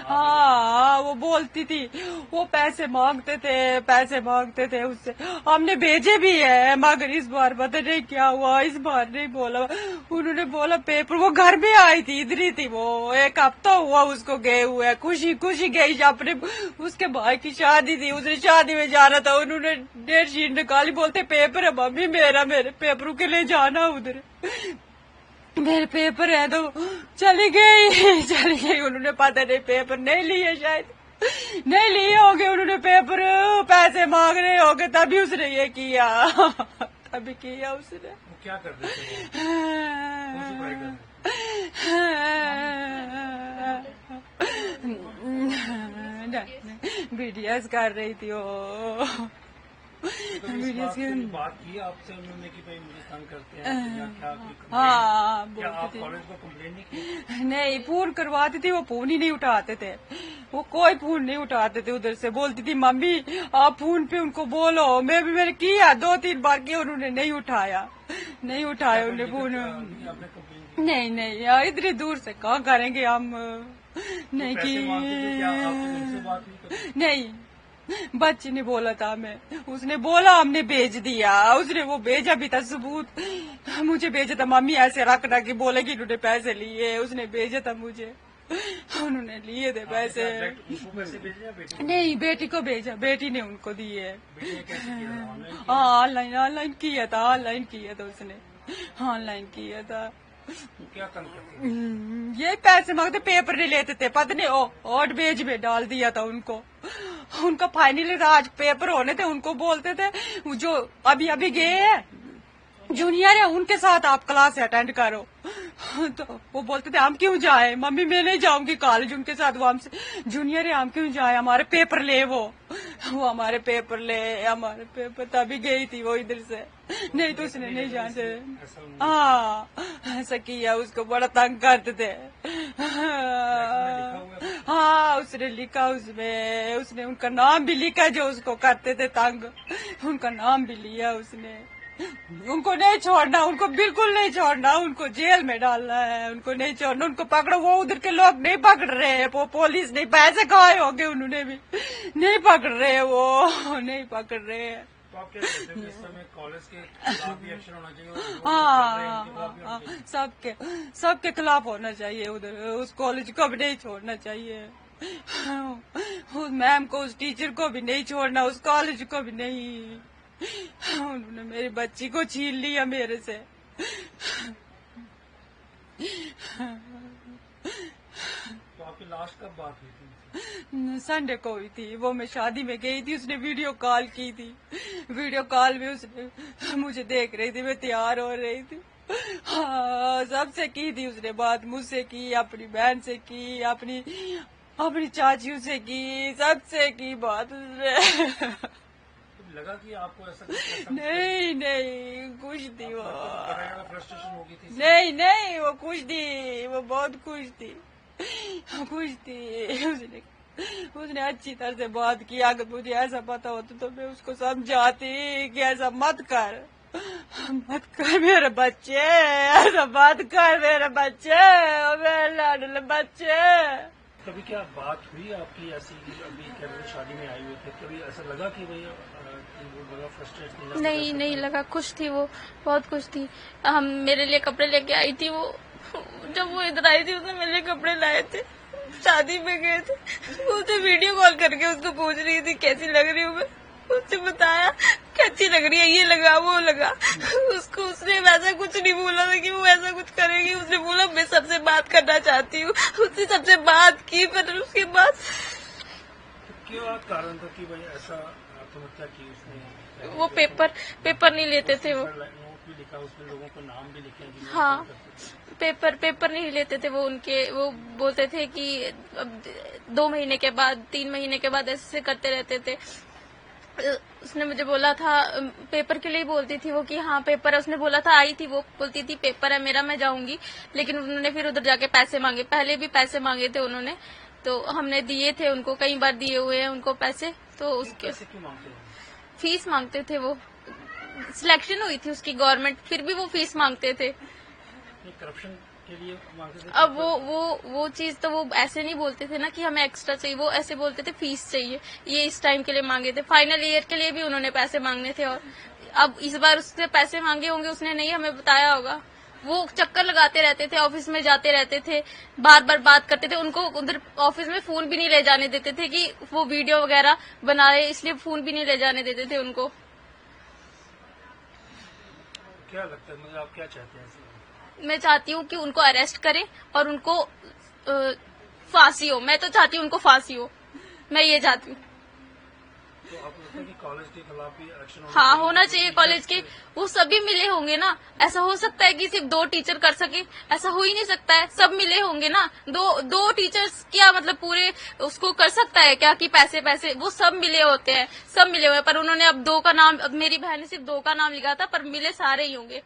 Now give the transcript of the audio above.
हाँ वो बोलती थी, वो पैसे मांगते थे उससे। हमने भेजे भी है, मगर इस बार पता नहीं क्या हुआ, इस बार नहीं बोला। उन्होंने बोला पेपर, वो घर भी आई थी, इधर ही थी वो, 1 हफ्ता हुआ उसको गए हुए, खुशी खुशी गई अपने, उसके भाई की शादी थी, उसने शादी में जाना था, उन्होंने डेट शीट निकाली, बोलते पेपर है मम्मी मेरा, मेरे पेपरों के लिए जाना उधर, मेरे पेपर है। तो चली गई उन्होंने पता नहीं पेपर नहीं लिए, शायद नहीं लिए होंगे उन्होंने पेपर, पैसे मांग रहे होंगे तभी उसने ये किया तभी किया उसने। वो क्या कर रहे थे? बीडीएस कर रही थी वो। बात की आपसे उन्होंने कि भाई मुझे तंग करते हैं या क्या? हाँ क्या आप कॉलेज को कंप्लेन नहीं की? नहीं, फोन करवाती थी, वो फोन ही नहीं उठाते थे, वो कोई फोन नहीं उठाते थे उधर से। बोलती थी मम्मी आप फोन पे उनको बोलो, मैंने किया 2-3 बार किया, उन्होंने नहीं उठाया उन्होंने फोन। नहीं यार, इतनी दूर से कहाँ करेंगे हम, नहीं की नहीं, बच्ची ने बोला था हमें, उसने बोला हमने भेज दिया, उसने वो भेजा भी था सबूत, मुझे भेजा था मम्मी ऐसे रखना कि बोलेगी उन्होंने पैसे लिए, उसने भेजा था मुझे, उन्होंने लिए थे पैसे। नहीं बेटी को भेजा, बेटी ने उनको दिए। हाँ ऑनलाइन किया था उसने, ऑनलाइन किया था। क्या तंग करते? ये पैसे मांगते, पेपर नहीं लेते थे, पता नहीं और पेज में डाल दिया था उनको, उनका फाइनली आज पेपर होने थे, उनको बोलते थे जो अभी गए हैं जूनियर है उनके साथ आप क्लास अटेंड करो, तो वो बोलते थे हम क्यों जाए मम्मी, मैं नहीं जाऊंगी कॉलेज उनके साथ, वो हमसे जूनियर है हम क्यों जाए, हमारे पेपर ले, वो हमारे पेपर ले, हमारे पेपर, तभी गई थी वो इधर से, नहीं तो उसने नहीं जानते। हाँ ऐसा किया, उसको बड़ा तंग करते थे। हाँ उसने लिखा, उसने उनका नाम भी लिखा जो उसको करते थे तंग, उनका नाम भी लिया उसने। उनको नहीं छोड़ना, उनको बिल्कुल नहीं छोड़ना, उनको जेल में डालना है, उनको नहीं छोड़ना, उनको पकड़ो, वो उधर के लोग नहीं पकड़ रहे हैं, वो पुलिस नहीं, पैसे खाए होंगे उन्होंने भी, नहीं पकड़ रहे हैं, वो नहीं पकड़ रहे हैं। तो आप क्या कहते हैं, इस समय कॉलेज के खिलाफ भी एक्शन होना चाहिए? हाँ सबके खिलाफ होना चाहिए, उधर उस कॉलेज को भी नहीं छोड़ना चाहिए, उस मैम को, उस टीचर को भी नहीं छोड़ना, उस कॉलेज को भी नहीं, उन्होंने मेरी बच्ची को छीन लिया मेरे से। तो आपकी लास्ट कब बात हुई थी? संडे को हुई थी, वो मैं शादी में गई थी, उसने वीडियो कॉल की थी, वीडियो कॉल में उसने मुझे देख रही थी, मैं तैयार हो रही थी। हाँ सबसे की थी उसने बात, मुझसे की, अपनी बहन से की, अपनी चाचियों से की, सबसे की बात उसने। लगा कि आपको ऐसा नहीं खुश थी वो, फ्रस्ट्रेशन होगी थी? नहीं वो खुश थी, वो बहुत खुश थी उसने अच्छी तरह से बात की, अगर मुझे ऐसा पता होता तो मैं उसको समझाती कि ऐसा मत कर मेरे बच्चे, ऐसा मत कर मेरे बच्चे, मेरे लाडले बच्चे। कभी क्या बात हुई आपकी ऐसी, अभी क्या शादी में आई हुई थे, कभी ऐसा लगा कि भैया फ्रस्ट्रेट? नहीं लगा, खुश थी वो, बहुत खुश थी। हम मेरे लिए कपड़े लेके आई थी, वो जब वो इधर आई थी उसने मेरे लिए कपड़े लाए थे, शादी में गए थे, उसने वीडियो कॉल करके उसको पूछ रही थी कैसी लग रही हूँ मैं, उसने बताया कैसी लग रही है, ये लगा वो लगा, उसने वैसा कुछ नहीं बोला था कि वो ऐसा कुछ करेगी, उसने बोला मैं सबसे बात करना चाहती हूँ, उसने सबसे बात की, फिर उसके बाद क्या कारण था कि भाई ऐसा आत्महत्या की उसने? वो पेपर नहीं लेते थे, वो नोट भी लिखा उसमें, लोगों को नाम भी लिखे। हाँ पेपर नहीं लेते थे वो वो बोलते थे कि 2 महीने के बाद 3 महीने के बाद ऐसे करते रहते थे। उसने मुझे बोला था, पेपर के लिए बोलती थी वो कि हाँ पेपर है, उसने बोला था, आई थी वो बोलती थी पेपर है मेरा, मैं जाऊंगी, लेकिन उन्होंने फिर उधर जाके पैसे मांगे, पहले भी पैसे मांगे थे उन्होंने, तो हमने दिए थे उनको, कई बार दिए हुए हैं उनको पैसे। तो उसके फीस मांगते थे वो, सिलेक्शन हुई थी उसकी गवर्नमेंट, फिर भी वो फीस मांगते थे। करप्शन के लिए मांगते थे? अब वो चीज तो वो ऐसे नहीं बोलते थे ना कि हमें एक्स्ट्रा चाहिए, वो ऐसे बोलते थे फीस चाहिए, ये इस टाइम के लिए मांगे थे। फाइनल ईयर के लिए भी उन्होंने पैसे मांगने थे, और अब इस बार उससे पैसे मांगे होंगे, उसने नहीं हमें बताया होगा। वो चक्कर लगाते रहते थे, ऑफिस में जाते रहते थे, बार बार बात करते थे। उनको उधर ऑफिस में फोन भी नहीं ले जाने देते थे कि वो वीडियो वगैरह बनाए, इसलिए फोन भी नहीं ले जाने देते थे उनको। क्या लगता है, मतलब आप क्या चाहते हैं इसमें? मैं चाहती हूँ कि उनको अरेस्ट करें और उनको फांसी हो। मैं तो चाहती हूँ उनको फांसी हो, मैं ये चाहती हूँ। तो आपको लगता है कि कॉलेज के खिलाफ भी एक्शन हाँ, होना चाहिए कॉलेज के। वो सभी मिले होंगे ना, ऐसा हो सकता है कि सिर्फ 2 टीचर कर सके? ऐसा हो ही नहीं सकता है, सब मिले होंगे ना। दो टीचर्स क्या मतलब पूरे उसको कर सकता है क्या कि पैसे पैसे? वो सब मिले होते हैं, सब मिले हुए हैं। पर उन्होंने अब 2 का नाम, अब मेरी बहन ने सिर्फ 2 का नाम लिखा था, पर मिले सारे ही होंगे।